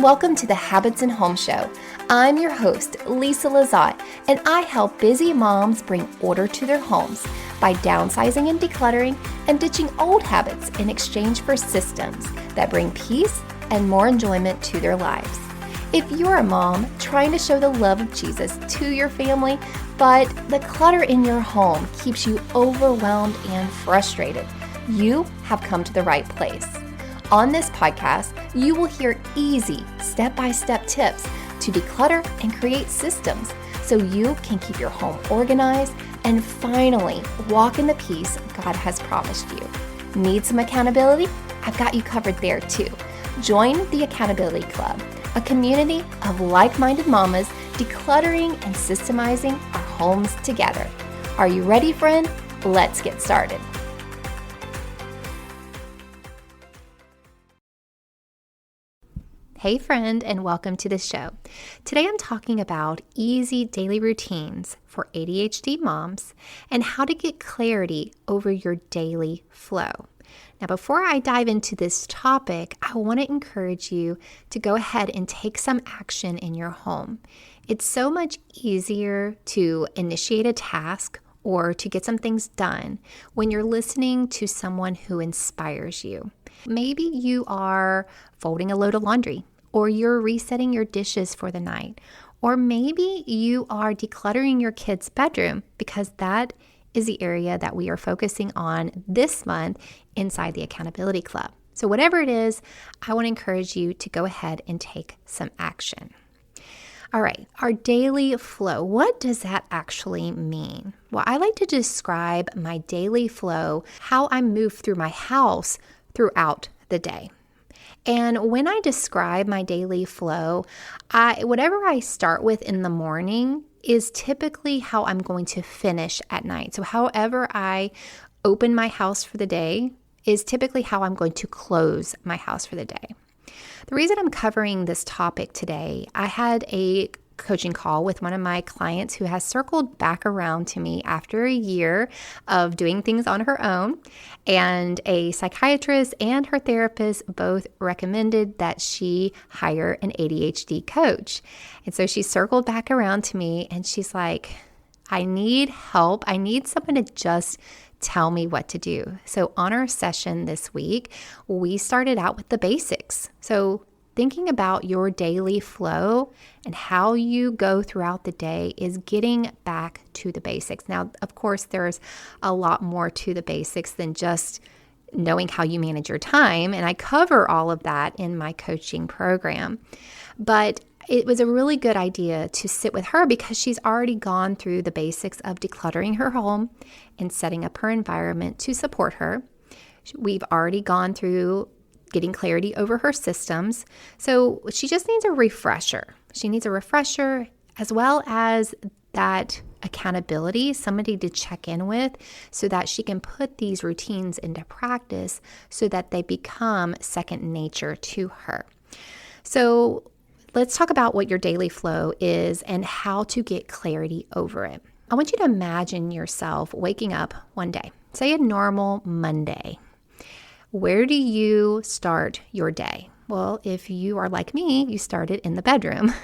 welcome to the Habits and Home Show. I'm your host, Lisa Lazat, and I help busy moms bring order to their homes by downsizing and decluttering and ditching old habits in exchange for systems that bring peace and more enjoyment to their lives. If you're a mom trying to show the love of Jesus to your family, but the clutter in your home keeps you overwhelmed and frustrated, you have come to the right place. On this podcast, you will hear easy, step-by-step tips to declutter and create systems so you can keep your home organized and finally walk in the peace God has promised you. Need some accountability? I've got you covered there too. Join the Accountability Club, a community of like-minded mamas decluttering and systemizing our homes together. Are you ready, friend? Let's get started. Hey friend, and welcome to the show. Today I'm talking about easy daily routines for ADHD moms and how to get clarity over your daily flow. Now, before I dive into this topic, I want to encourage you to go ahead and take some action in your home. It's so much easier to initiate a task or to get some things done when you're listening to someone who inspires you. Maybe you are folding a load of laundry, or you're resetting your dishes for the night, or maybe you are decluttering your kid's bedroom because that is the area that we are focusing on this month inside the Accountability Club. So whatever it is, I want to encourage you to go ahead and take some action. All right, our daily flow. What does that actually mean? Well, I like to describe my daily flow, how I move through my house throughout the day. And when I describe my daily flow, whatever I start with in the morning is typically how I'm going to finish at night. So however I open my house for the day is typically how I'm going to close my house for the day. The reason I'm covering this topic today, I had a coaching call with one of my clients who has circled back around to me after a year of doing things on her own, and a psychiatrist and her therapist both recommended that she hire an ADHD coach. And so she circled back around to me and she's like, I need help. I need someone to just tell me what to do. So on our session this week, we started out with the basics. So thinking about your daily flow and how you go throughout the day is getting back to the basics. Now, of course, there's a lot more to the basics than just knowing how you manage your time, and I cover all of that in my coaching program. But it was a really good idea to sit with her because she's already gone through the basics of decluttering her home and setting up her environment to support her. We've already gone through getting clarity over her systems. So she just needs a refresher. She needs a refresher as well as that accountability, somebody to check in with so that she can put these routines into practice so that they become second nature to her. So let's talk about what your daily flow is and how to get clarity over it. I want you to imagine yourself waking up one day, say a normal Monday. Where do you start your day? Well, if you are like me, you start it in the bedroom.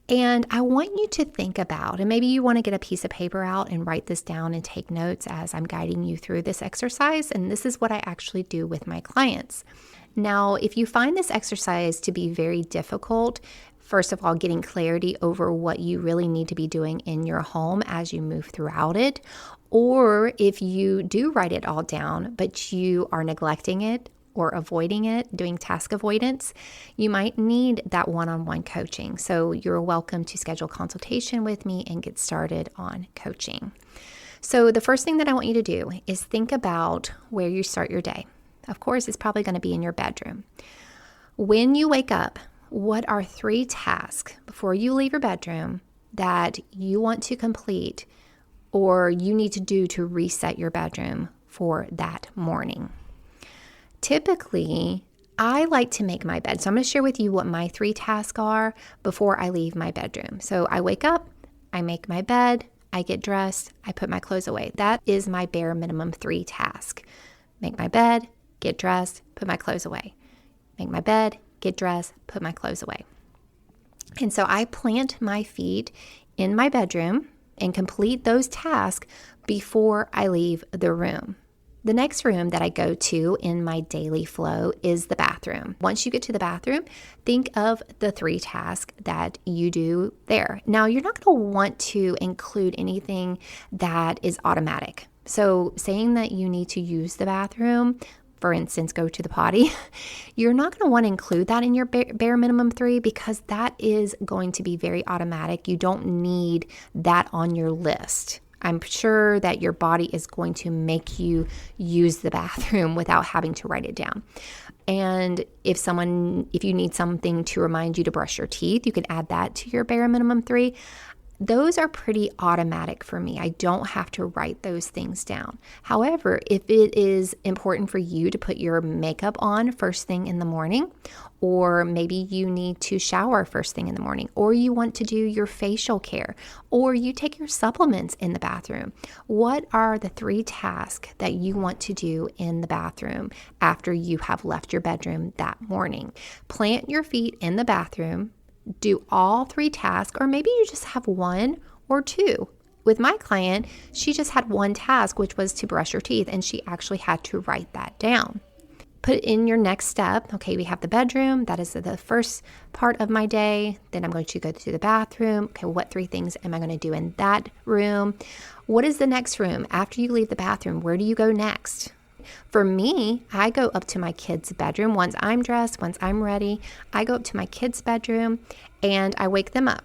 And I want you to think about, and maybe you want to get a piece of paper out and write this down and take notes as I'm guiding you through this exercise. And this is what I actually do with my clients. Now, if you find this exercise to be very difficult, first of all, getting clarity over what you really need to be doing in your home as you move throughout it, or if you do write it all down, but you are neglecting it or avoiding it, doing task avoidance, you might need that one-on-one coaching. So you're welcome to schedule consultation with me and get started on coaching. So the first thing that I want you to do is think about where you start your day. Of course, it's probably going to be in your bedroom. When you wake up, what are 3 tasks before you leave your bedroom that you want to complete or you need to do to reset your bedroom for that morning? Typically, I like to make my bed. So I'm going to share with you what my 3 tasks are before I leave my bedroom. So I wake up, I make my bed, I get dressed, I put my clothes away. That is my bare minimum 3 task. Make my bed, get dressed, put my clothes away. Make my bed, get dressed, put my clothes away. And so I plant my feet in my bedroom and complete those tasks before I leave the room. The next room that I go to in my daily flow is the bathroom. Once you get to the bathroom, think of the 3 tasks that you do there. Now, you're not going to want to include anything that is automatic. So saying that you need to use the bathroom, for instance, go to the potty, you're not going to want to include that in your bare minimum 3 because that is going to be very automatic. You don't need that on your list. I'm sure that your body is going to make you use the bathroom without having to write it down. And if you need something to remind you to brush your teeth, you can add that to your bare minimum 3. Those are pretty automatic for me. I don't have to write those things down. However, if it is important for you to put your makeup on first thing in the morning, or maybe you need to shower first thing in the morning, or you want to do your facial care, or you take your supplements in the bathroom, what are the 3 tasks that you want to do in the bathroom after you have left your bedroom that morning? Plant your feet in the bathroom. Do all 3 tasks, or maybe you just have 1 or 2. With my client, she just had 1 task, which was to brush her teeth, and she actually had to write that down. Put in your next step. Okay, we have the bedroom. That is the first part of my day. Then I'm going to go to the bathroom. Okay, what 3 things am I going to do in that room? What is the next room? After you leave the bathroom, where do you go next? For me, I go up to my kids' bedroom. Once I'm dressed, once I'm ready, I go up to my kids' bedroom and I wake them up.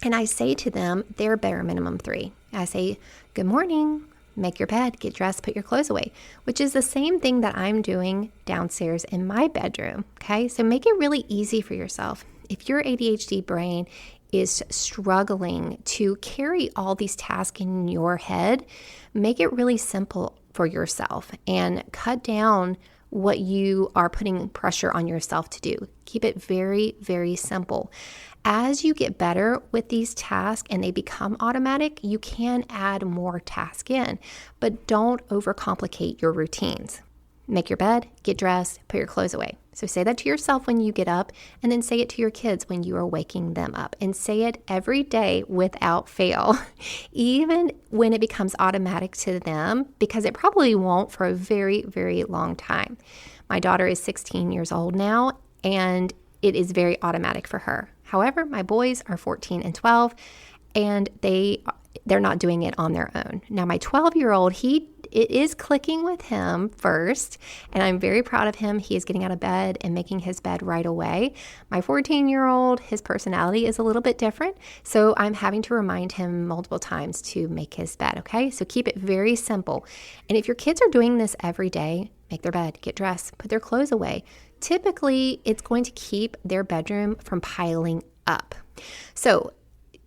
And I say to them their bare minimum 3. I say, good morning, make your bed, get dressed, put your clothes away, which is the same thing that I'm doing downstairs in my bedroom. Okay, so make it really easy for yourself. If your ADHD brain is struggling to carry all these tasks in your head, make it really simple for yourself and cut down what you are putting pressure on yourself to do. Keep it very, very simple. As you get better with these tasks and they become automatic, you can add more tasks in, but don't overcomplicate your routines. Make your bed, get dressed, put your clothes away. So say that to yourself when you get up, and then say it to your kids when you are waking them up. And say it every day without fail, even when it becomes automatic to them, because it probably won't for a very, very long time. My daughter is 16 years old now, and it is very automatic for her. However, my boys are 14 and 12, and they're not doing it on their own. Now, my 12-year-old, it is clicking with him first, and I'm very proud of him. He is getting out of bed and making his bed right away. My 14-year-old, his personality is a little bit different, so I'm having to remind him multiple times to make his bed, okay? So keep it very simple. And if your kids are doing this every day, make their bed, get dressed, put their clothes away, typically it's going to keep their bedroom from piling up. So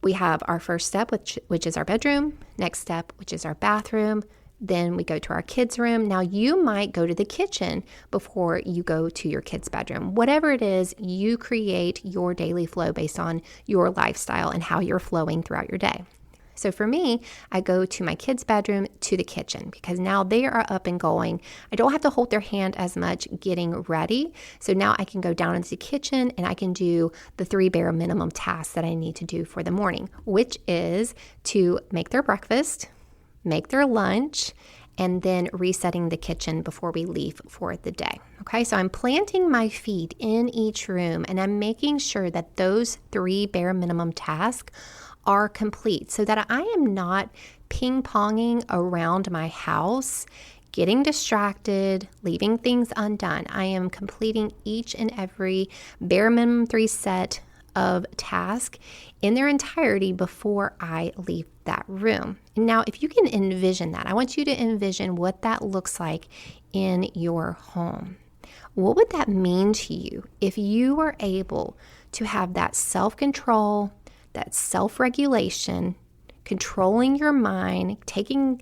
we have our first step, which is our bedroom, next step, which is our bathroom. Then we go to our kids' room. Now you might go to the kitchen before you go to your kids' bedroom. Whatever it is, you create your daily flow based on your lifestyle and how you're flowing throughout your day. So for me, I go to my kids' bedroom to the kitchen because now they are up and going. I don't have to hold their hand as much getting ready. So now I can go down into the kitchen and I can do the 3 bare minimum tasks that I need to do for the morning, which is to make their breakfast, make their lunch, and then resetting the kitchen before we leave for the day. Okay, so I'm planting my feet in each room and I'm making sure that those 3 bare minimum tasks are complete so that I am not ping-ponging around my house, getting distracted, leaving things undone. I am completing each and every bare minimum 3 set of tasks in their entirety before I leave that room. Now, if you can envision that, I want you to envision what that looks like in your home. What would that mean to you if you were able to have that self-control, that self-regulation, controlling your mind, taking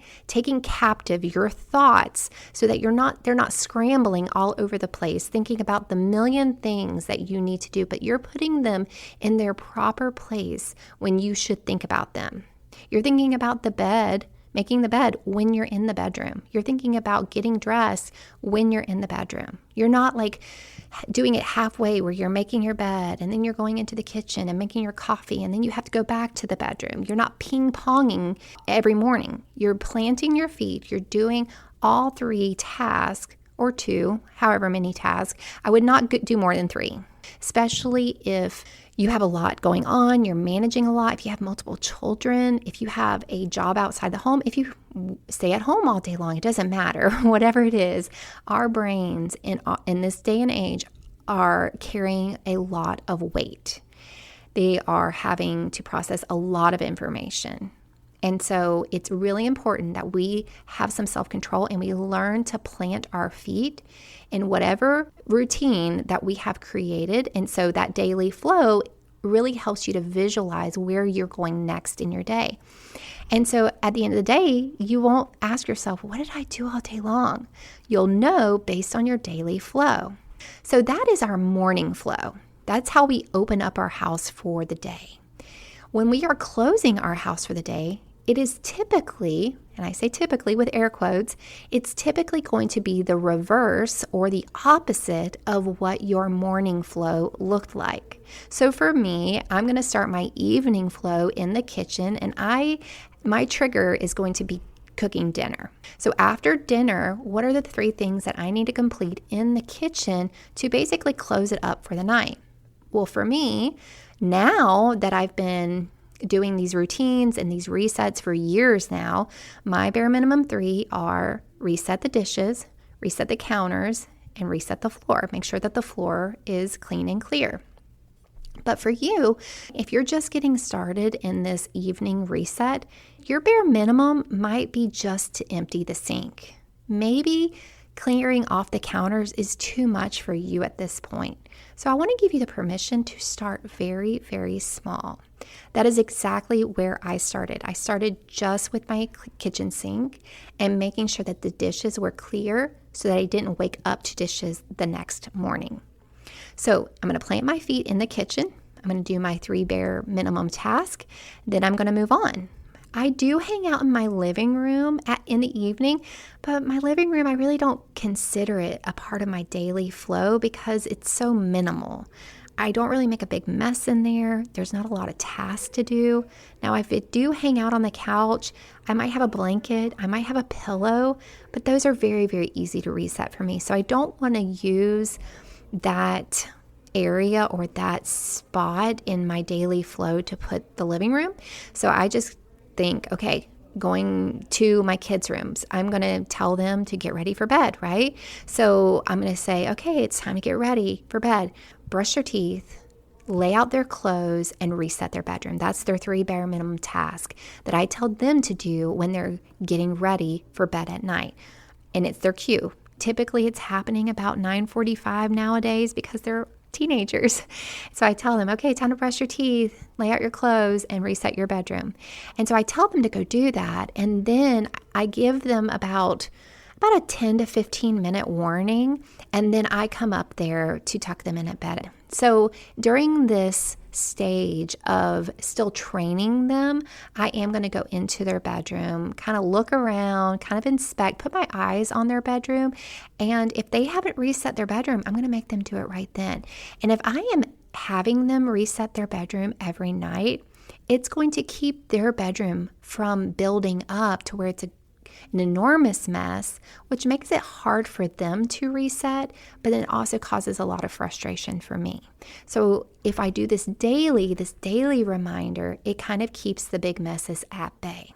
captive your thoughts so that they're not scrambling all over the place, thinking about the million things that you need to do, but you're putting them in their proper place when you should think about them. You're thinking about the bed making the bed when you're in the bedroom. You're thinking about getting dressed when you're in the bedroom. You're not like doing it halfway where you're making your bed and then you're going into the kitchen and making your coffee and then you have to go back to the bedroom. You're not ping-ponging every morning. You're planting your feet. You're doing all 3 tasks or 2, however many tasks. I would not do more than 3, especially if you have a lot going on, you're managing a lot, if you have multiple children, if you have a job outside the home, if you stay at home all day long, it doesn't matter, whatever it is, our brains in this day and age are carrying a lot of weight. They are having to process a lot of information. And so it's really important that we have some self-control and we learn to plant our feet in whatever routine that we have created. And so that daily flow really helps you to visualize where you're going next in your day. And so at the end of the day, you won't ask yourself, what did I do all day long? You'll know based on your daily flow. So that is our morning flow. That's how we open up our house for the day. When we are closing our house for the day, it is typically, and I say typically with air quotes, it's typically going to be the reverse or the opposite of what your morning flow looked like. So for me, I'm going to start my evening flow in the kitchen, and my trigger is going to be cooking dinner. So after dinner, what are the 3 things that I need to complete in the kitchen to basically close it up for the night? Well, for me, now that I've been doing these routines and these resets for years now, my bare minimum 3 are reset the dishes, reset the counters, and reset the floor. Make sure that the floor is clean and clear. But for you, if you're just getting started in this evening reset, your bare minimum might be just to empty the sink. Maybe clearing off the counters is too much for you at this point. So I want to give you the permission to start very, very small. That is exactly where I started. I started just with my kitchen sink and making sure that the dishes were clear so that I didn't wake up to dishes the next morning. So I'm going to plant my feet in the kitchen. I'm going to do my 3 bare minimum task. Then I'm going to move on. I do hang out in my living room in the evening, but my living room, I really don't consider it a part of my daily flow because it's so minimal. I don't really make a big mess in there. There's not a lot of tasks to do. Now, if I do hang out on the couch, I might have a blanket, I might have a pillow, but those are very, very easy to reset for me. So I don't want to use that area or that spot in my daily flow to put the living room. So I just think, okay, going to my kids' rooms, I'm going to tell them to get ready for bed, right? So I'm going to say, okay, it's time to get ready for bed. Brush their teeth, lay out their clothes, and reset their bedroom. That's their 3 bare minimum task that I tell them to do when they're getting ready for bed at night. And it's their cue. Typically, it's happening about 9:45 nowadays because they're teenagers. So I tell them, okay, time to brush your teeth, lay out your clothes, and reset your bedroom. And so I tell them to go do that. And then I give them about a 10 to 15 minute warning. And then I come up there to tuck them in at bed. So during this stage of still training them, I am going to go into their bedroom, kind of look around, kind of inspect, put my eyes on their bedroom. And if they haven't reset their bedroom, I'm going to make them do it right then. And if I am having them reset their bedroom every night, it's going to keep their bedroom from building up to where it's an enormous mess, which makes it hard for them to reset, but then also causes a lot of frustration for me. So if I do this daily reminder, it kind of keeps the big messes at bay.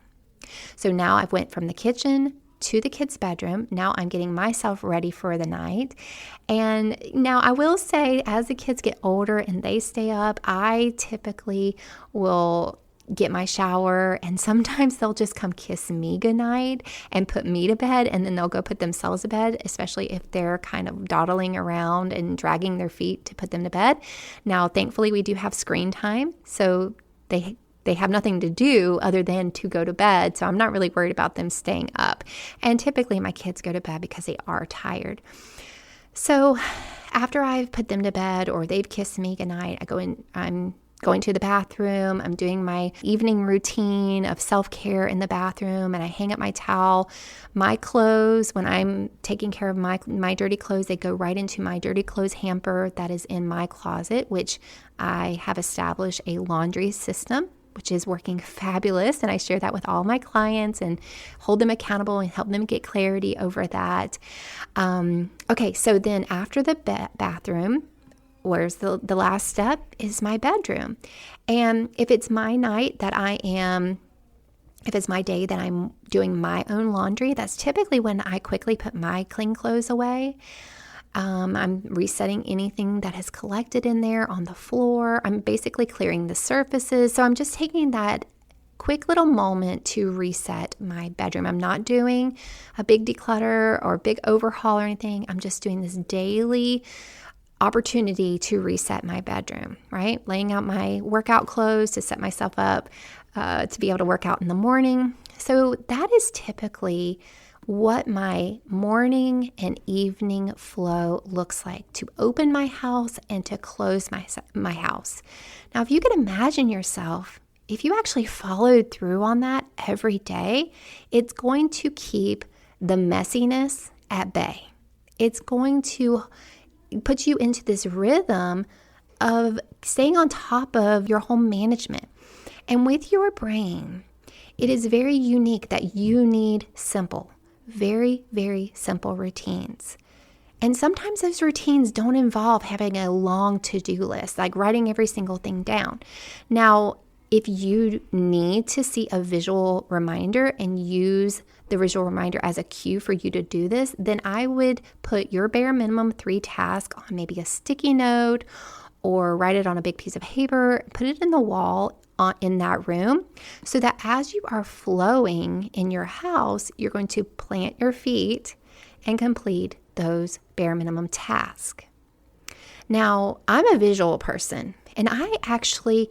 So now I've went from the kitchen to the kids' bedroom. Now I'm getting myself ready for the night. And now I will say, as the kids get older and they stay up, I typically will get my shower, and sometimes they'll just come kiss me goodnight and put me to bed, and then they'll go put themselves to bed, especially if they're kind of dawdling around and dragging their feet to put them to bed. Now, thankfully, we do have screen time, so they have nothing to do other than to go to bed, so I'm not really worried about them staying up. And typically, my kids go to bed because they are tired. So after I've put them to bed or they've kissed me goodnight, I go in, I'm going to the bathroom. I'm doing my evening routine of self-care in the bathroom, and I hang up my towel. My clothes, when I'm taking care of my dirty clothes, they go right into my dirty clothes hamper that is in my closet, which I have established a laundry system, which is working fabulous. And I share that with all my clients and hold them accountable and help them get clarity over that. Okay, so then after the bathroom, where's the last step is my bedroom. And if it's my night that if it's my day that I'm doing my own laundry, that's typically when I quickly put my clean clothes away. I'm resetting anything that has collected in there on the floor. I'm basically clearing the surfaces. So I'm just taking that quick little moment to reset my bedroom. I'm not doing a big declutter or a big overhaul or anything. I'm just doing this daily opportunity to reset my bedroom, right? Laying out my workout clothes to set myself up to be able to work out in the morning. So that is typically what my morning and evening flow looks like, to open my house and to close my house. Now, if you could imagine yourself, if you actually followed through on that every day, it's going to keep the messiness at bay. It's going to put you into this rhythm of staying on top of your home management. And with your brain, it is very unique that you need simple, very, very simple routines. And sometimes those routines don't involve having a long to-do list, like writing every single thing down. Now, if you need to see a visual reminder and use the visual reminder as a cue for you to do this, then I would put your bare minimum 3 tasks on maybe a sticky note or write it on a big piece of paper, put it in the wall in that room, so that as you are flowing in your house, you're going to plant your feet and complete those bare minimum tasks. Now, I'm a visual person, and I actually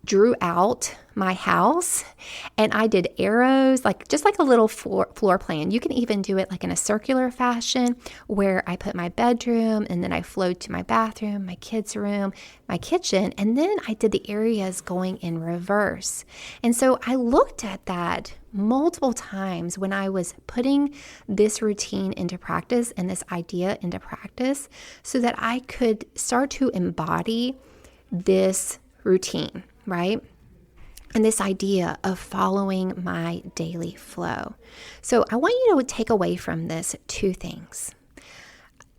drew out my house and I did arrows, just like a little floor plan. You can even do it like in a circular fashion where I put my bedroom and then I flowed to my bathroom, my kids' room, my kitchen, and then I did the areas going in reverse. And so I looked at that multiple times when I was putting this routine into practice and this idea into practice so that I could start to embody this routine, right? And this idea of following my daily flow. So I want you to take away from this 2 things.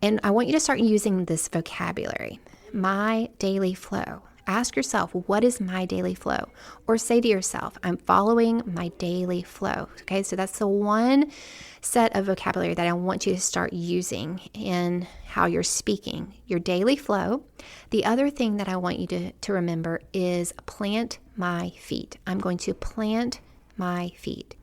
And I want you to start using this vocabulary, my daily flow. Ask yourself, what is my daily flow? Or say to yourself, I'm following my daily flow. Okay, so that's the one set of vocabulary that I want you to start using in how you're speaking, your daily flow. The other thing that I want you to remember is plant my feet. I'm going to plant my feet.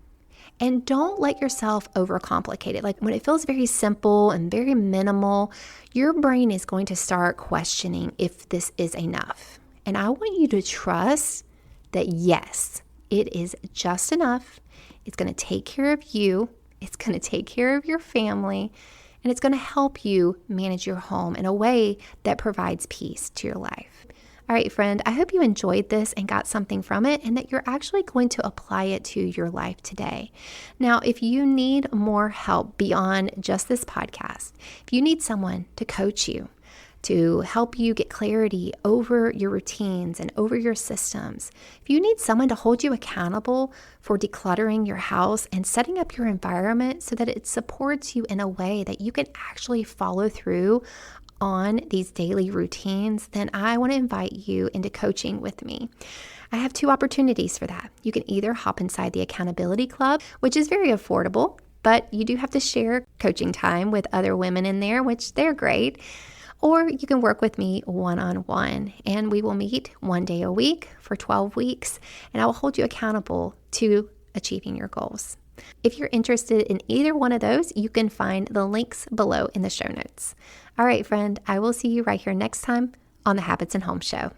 And don't let yourself overcomplicate it. Like when it feels very simple and very minimal, your brain is going to start questioning if this is enough. And I want you to trust that yes, it is just enough. It's going to take care of you. It's going to take care of your family. And it's going to help you manage your home in a way that provides peace to your life. All right, friend, I hope you enjoyed this and got something from it and that you're actually going to apply it to your life today. Now, if you need more help beyond just this podcast, if you need someone to coach you, to help you get clarity over your routines and over your systems, if you need someone to hold you accountable for decluttering your house and setting up your environment so that it supports you in a way that you can actually follow through on these daily routines, then I want to invite you into coaching with me. I have 2 opportunities for that. You can either hop inside the Accountability Club, which is very affordable, but you do have to share coaching time with other women in there, which they're great. Or you can work with me one-on-one, and we will meet 1 day a week for 12 weeks, and I will hold you accountable to achieving your goals. If you're interested in either one of those, you can find the links below in the show notes. All right, friend, I will see you right here next time on the Habits and Home Show.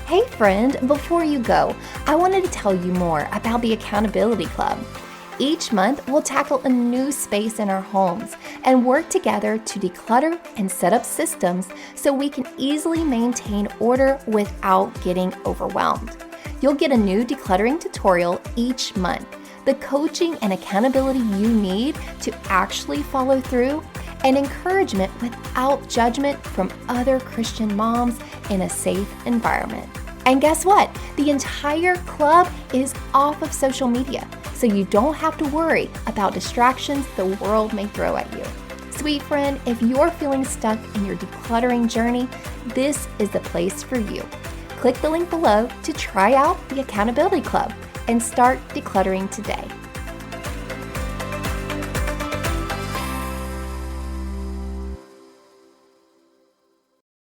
Hey, friend, before you go, I wanted to tell you more about the Accountability Club. Each month, we'll tackle a new space in our homes and work together to declutter and set up systems so we can easily maintain order without getting overwhelmed. You'll get a new decluttering tutorial each month, the coaching and accountability you need to actually follow through, and encouragement without judgment from other Christian moms in a safe environment. And guess what? The entire club is off of social media, so you don't have to worry about distractions the world may throw at you. Sweet friend, if you're feeling stuck in your decluttering journey, this is the place for you. Click the link below to try out the Accountability Club and start decluttering today.